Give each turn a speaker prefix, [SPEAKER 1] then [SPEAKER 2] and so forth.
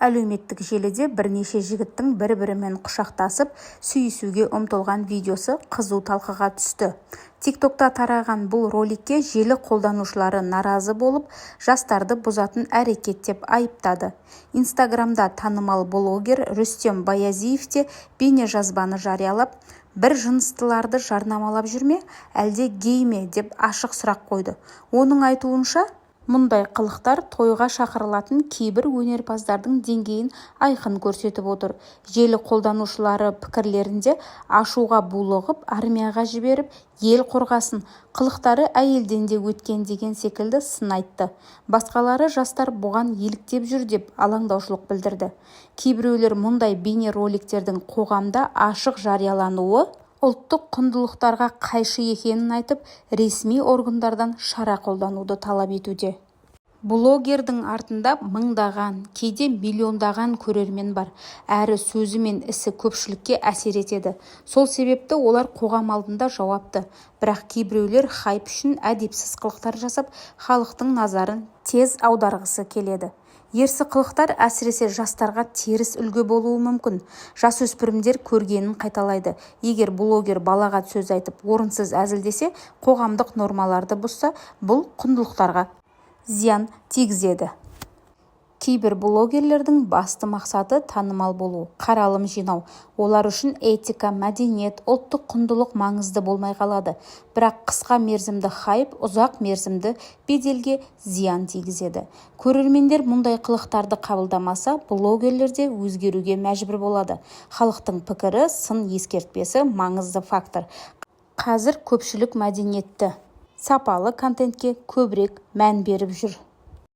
[SPEAKER 1] Әлеуметтік желіде бірнеше жігіттің бір-бірімен құшақтасып, сүйісуге ұмтылған видеосы қызу талқыға түсті. TikTokта тараған бұл роликке желі қолданушылары наразы болып, жастарды бұзатын әрекет деп айыптады. Инстаграмда танымал блогер Рүстем Баязиев те бейнежазбаны жариялап, бір жыныстыларды жарнамалап жүрме, әлде гей ме деп ашық сұрақ қойды. Оның айтуынша, мұндай қылықтар тойға шақырылатын кейбір өнерпаздардың деңгейін айқын көрсетіп отыр. Желі қолданушылары пікірлерінде ашуға булығып, армияға жіберіп, ел қорғасын, қылықтары әйелден де өткен деген секілді сын айтты. Басқалары жастар бұған еліктеп жүр деп алаңдаушылық білдірді. Кейбіреулер мұндай бейнероликтердің қоғамда ашық жариялануы ұлттық құндылықтарға қайшы екенін айтып, ресми органдардан шара қолдануды талап етуде. Блогердің артында мыңдаған, кейде миллиондаған көрермен бар, әрі сөзі мен ісі көпшілікке әсер етеді. Сол себепті олар қоғам алдында жауапты. Бірақ кейбіреулер хайп үшін әдепсіз қылықтар жасап, халықтың назарын тез аударғысы келеді. Ерсі қылықтар әсіресе жастарға теріс үлгі болуы мүмкін. Жасөспірімдер көргенін қайталайды. Егер блогер балағат сөз айтып, орынсыз әзілдесе, қоғамдық нормаларды бұзса, бұл құндылықтарға зиян тигізеді. Кейбір блогерлердің басты мақсаты танымал болу, қаралым жинау. Олар үшін этика, мәдениет, ұлттық құндылық маңызды болмай қалады. Бірақ қысқа мерзімді хайп, ұзақ мерзімді беделге зиян тигізеді. Көрермендер мұндай қылықтарды қабылдамаса, блогерлер де өзгеруге мәжбүр болады. Халықтың пікірі, сын ескертпесі маңызды фактор. Қазір көпшілік мәдениетті, сапалы контентке көбірек мән беріп жүр.